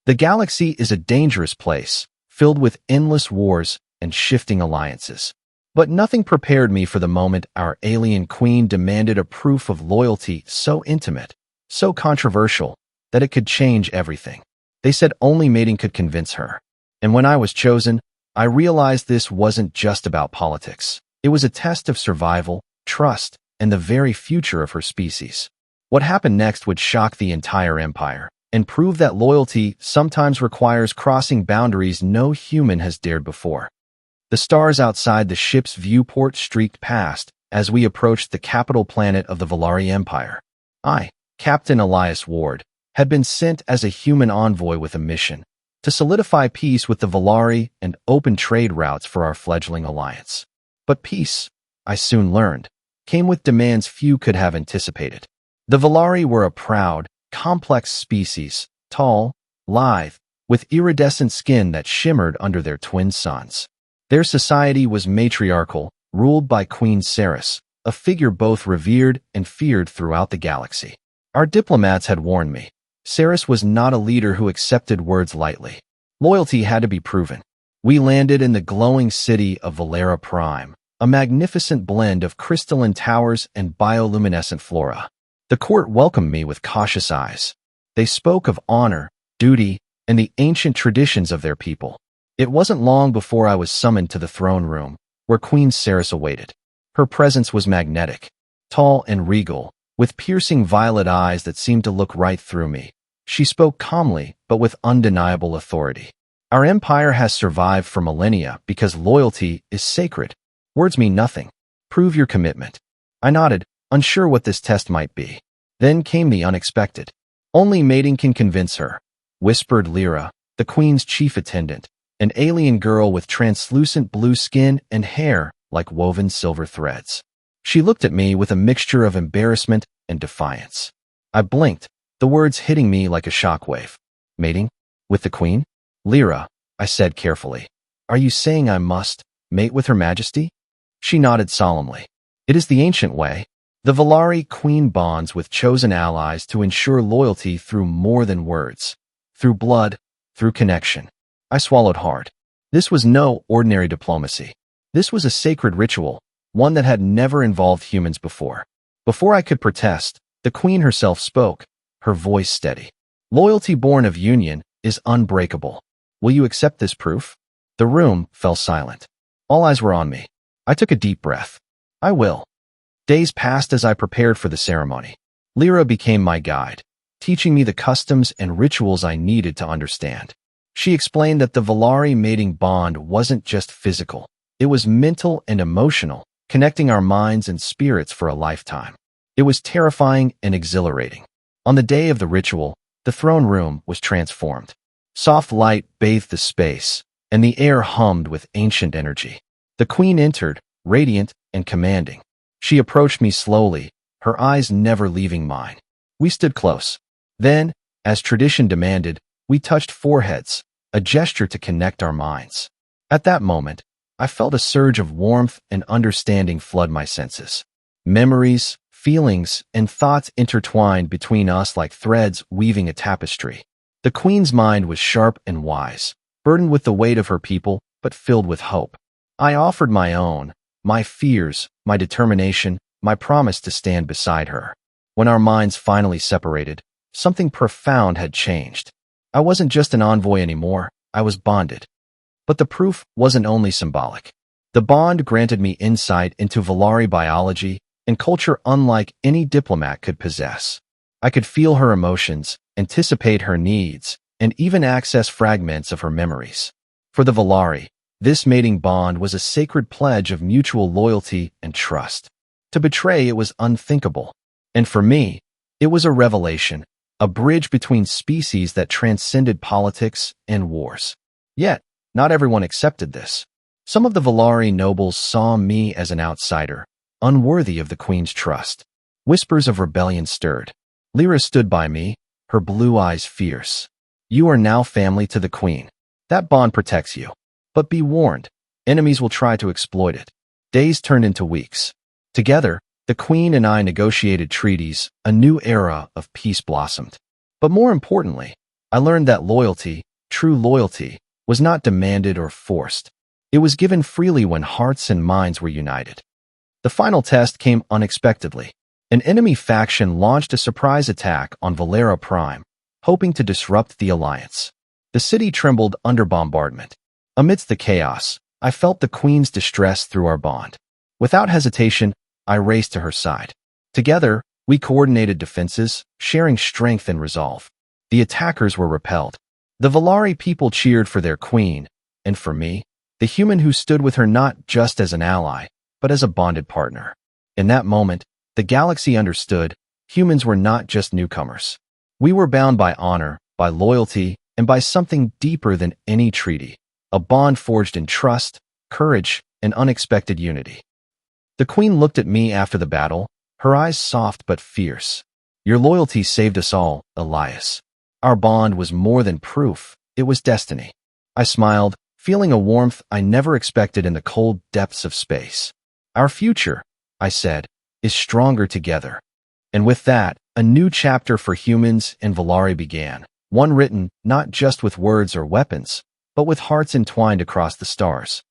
The galaxy is a dangerous place, filled with endless wars and shifting alliances. But nothing prepared me for the moment our alien queen demanded a proof of loyalty so intimate, so controversial, that it could change everything. They said only mating could convince her. And when I was chosen, I realized this wasn't just about politics. It was a test of survival, trust, and the very future of her species. What happened next would shock the entire empire and prove that loyalty sometimes requires crossing boundaries no human has dared before. The stars outside the ship's viewport streaked past as we approached the capital planet of the Valari Empire. I, Captain Elias Ward, had been sent as a human envoy with a mission to solidify peace with the Valari and open trade routes for our fledgling alliance. But peace, I soon learned, came with demands few could have anticipated. The Valari were a proud, complex species, tall, lithe, with iridescent skin that shimmered under their twin suns. Their society was matriarchal, ruled by Queen Ceres, a figure both revered and feared throughout the galaxy. Our diplomats had warned me. Ceres was not a leader who accepted words lightly. Loyalty had to be proven. We landed in the glowing city of Valera Prime, a magnificent blend of crystalline towers and bioluminescent flora. The court welcomed me with cautious eyes. They spoke of honor, duty, and the ancient traditions of their people. It wasn't long before I was summoned to the throne room, where Queen Ceres awaited. Her presence was magnetic, tall and regal, with piercing violet eyes that seemed to look right through me. She spoke calmly, but with undeniable authority. Our empire has survived for millennia because loyalty is sacred. Words mean nothing. Prove your commitment. I nodded, unsure what this test might be. Then came the unexpected. Only mating can convince her, whispered Lyra, the queen's chief attendant, an alien girl with translucent blue skin and hair like woven silver threads. She looked at me with a mixture of embarrassment and defiance. I blinked, the words hitting me like a shockwave. Mating? With the queen? Lyra, I said carefully. Are you saying I must mate with her majesty? She nodded solemnly. It is the ancient way. The Valari queen bonds with chosen allies to ensure loyalty through more than words, through blood, through connection. I swallowed hard. This was no ordinary diplomacy. This was a sacred ritual, one that had never involved humans before. Before I could protest, the queen herself spoke, her voice steady. Loyalty born of union is unbreakable. Will you accept this proof? The room fell silent. All eyes were on me. I took a deep breath. I will. Days passed as I prepared for the ceremony. Lyra became my guide, teaching me the customs and rituals I needed to understand. She explained that the Valari mating bond wasn't just physical. It was mental and emotional, connecting our minds and spirits for a lifetime. It was terrifying and exhilarating. On the day of the ritual, the throne room was transformed. Soft light bathed the space, and the air hummed with ancient energy. The queen entered, radiant and commanding. She approached me slowly, her eyes never leaving mine. We stood close. Then, as tradition demanded, we touched foreheads, a gesture to connect our minds. At that moment, I felt a surge of warmth and understanding flood my senses. Memories, feelings, and thoughts intertwined between us like threads weaving a tapestry. The queen's mind was sharp and wise, burdened with the weight of her people, but filled with hope. I offered my own, my fears, my determination, my promise to stand beside her. When our minds finally separated, something profound had changed. I wasn't just an envoy anymore, I was bonded. But the proof wasn't only symbolic. The bond granted me insight into Valari biology and culture unlike any diplomat could possess. I could feel her emotions, anticipate her needs, and even access fragments of her memories. For the Valari, this mating bond was a sacred pledge of mutual loyalty and trust. To betray it was unthinkable. And for me, it was a revelation, a bridge between species that transcended politics and wars. Yet, not everyone accepted this. Some of the Valari nobles saw me as an outsider, unworthy of the queen's trust. Whispers of rebellion stirred. Lyra stood by me, her blue eyes fierce. You are now family to the queen. That bond protects you. But be warned, enemies will try to exploit it. Days turned into weeks. Together, the queen and I negotiated treaties, a new era of peace blossomed. But more importantly, I learned that loyalty, true loyalty, was not demanded or forced. It was given freely when hearts and minds were united. The final test came unexpectedly. An enemy faction launched a surprise attack on Valera Prime, hoping to disrupt the alliance. The city trembled under bombardment. Amidst the chaos, I felt the Queen's distress through our bond. Without hesitation, I raced to her side. Together, we coordinated defenses, sharing strength and resolve. The attackers were repelled. The Valari people cheered for their queen, and for me, the human who stood with her not just as an ally, but as a bonded partner. In that moment, the galaxy understood humans were not just newcomers. We were bound by honor, by loyalty, and by something deeper than any treaty, a bond forged in trust, courage, and unexpected unity. The Queen looked at me after the battle, her eyes soft but fierce. Your loyalty saved us all, Elias. Our bond was more than proof, it was destiny. I smiled, feeling a warmth I never expected in the cold depths of space. Our future, I said, is stronger together. And with that, a new chapter for humans and Valari began, one written not just with words or weapons, but with hearts entwined across the stars.